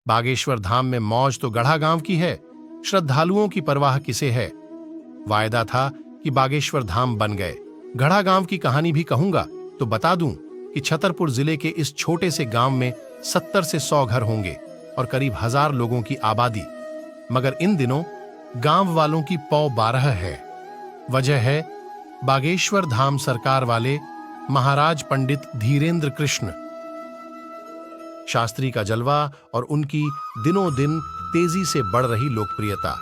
बागेश्वर धाम में मौज तो गढ़ा गांव की है, श्रद्धालुओं की परवाह किसे है। वायदा था कि बागेश्वर धाम बन गए। गढ़ा गांव की कहानी भी कहूंगा तो बता दूं कि छतरपुर जिले के इस छोटे से गांव में 70 से 100 घर होंगे और करीब 1000 लोगों की आबादी। मगर इन दिनों गांव वालों की पौ 12 है। वजह है बागेश्वर धाम सरकार वाले महाराज पंडित धीरेन्द्र कृष्ण शास्त्री का जलवा और उनकी दिनों दिन तेजी से बढ़ रही लोकप्रियता।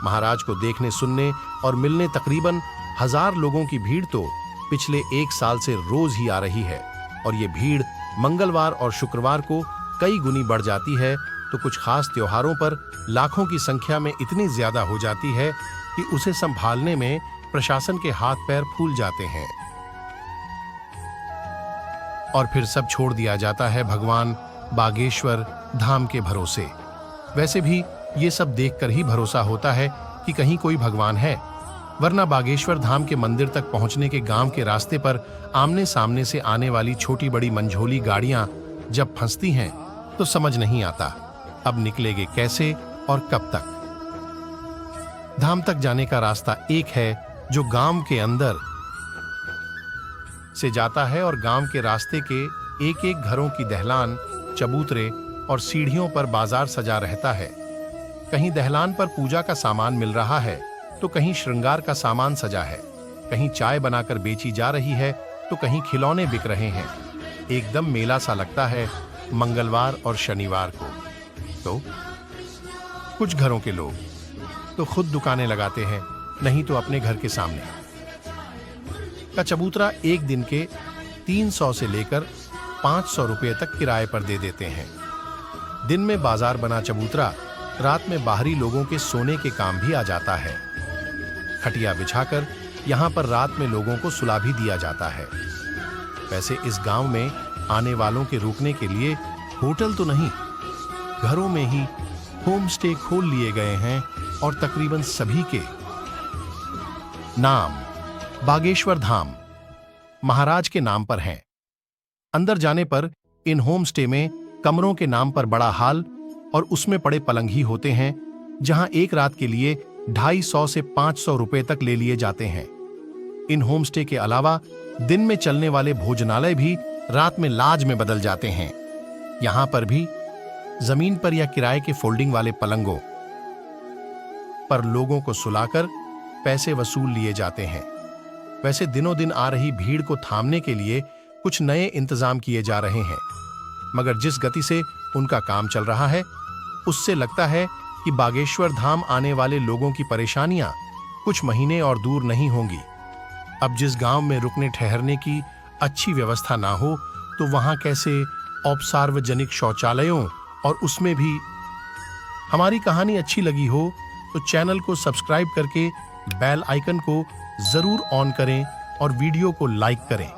महाराज को देखने सुनने और मिलने तकरीबन 1000 लोगों की भीड़ तो पिछले 1 साल से रोज ही आ रही है और ये भीड़ मंगलवार और शुक्रवार को कई गुनी बढ़ जाती है तो कुछ खास त्योहारों पर लाखों की संख्या में इतनी ज्यादा हो जाती है कि उसे संभालने में प्रशासन के हाथ पैर फूल जाते हैं और फिर सब छोड़ दिया जाता है भगवान बागेश्वर धाम के भरोसे। वैसे भी ये सब देखकर ही भरोसा होता है कि कहीं कोई भगवान है, वरना बागेश्वर धाम के मंदिर तक पहुंचने के गांव के रास्ते पर आमने सामने से आने वाली छोटी बड़ी मंझोली गाड़ियां जब फंसती हैं तो समझ नहीं आता अब निकलेंगे कैसे और कब तक। धाम तक जाने का रास्ता एक है जो गांव के अंदर से जाता है और गांव के रास्ते के एक एक घरों की दहलान, चबूतरे और सीढ़ियों पर बाजार सजा रहता है। कहीं दहलान पर पूजा का सामान मिल रहा है तो कहीं श्रृंगार का सामान सजा है, कहीं चाय बनाकर बेची जा रही है तो कहीं खिलौने बिक रहे हैं। एकदम मेला सा लगता है मंगलवार और शनिवार को। तो कुछ घरों के लोग तो खुद दुकानें लगाते हैं, नहीं तो अपने घर के सामने का चबूतरा एक दिन के 300 से लेकर 500 रुपए तक किराए पर दे देते हैं। दिन में बाजार बना चबूतरा रात में बाहरी लोगों के सोने के काम भी आ जाता है। खटिया बिछाकर यहां पर रात में लोगों को सुला भी दिया जाता है। वैसे इस गांव में आने वालों के रुकने के लिए होटल तो नहीं, घरों में ही होम स्टे खोल लिए गए हैं और तकरीबन सभी के नाम बागेश्वर धाम महाराज के नाम पर हैं। अंदर जाने पर इन होम स्टे में कमरों के नाम पर बड़ा हाल और उसमें पड़े पलंग ही होते हैं, जहां एक रात के लिए 250 से 500 रुपए तक ले लिए जाते हैं। इन होम स्टे के अलावा दिन में चलने वाले भोजनालय भी रात में लाज में बदल जाते हैं। यहां पर भी जमीन पर या किराए के फोल्डिंग वाले पलंगों पर लोगों को सुलाकर पैसे वसूल लिए जाते हैं। वैसे दिनों दिन आ रही भीड़ को थामने के लिए कुछ नए इंतजाम किए जा रहे हैं, मगर जिस गति से उनका काम चल रहा है उससे लगता है कि बागेश्वर धाम आने वाले लोगों की परेशानियां कुछ महीने और दूर नहीं होंगी। अब जिस गांव में रुकने ठहरने की अच्छी व्यवस्था ना हो तो वहां कैसे औपसार्वजनिक शौचालयों और उसमें भी। हमारी कहानी अच्छी लगी हो तो चैनल को सब्सक्राइब करके बेल आइकन को जरूर ऑन करें और वीडियो को लाइक करें।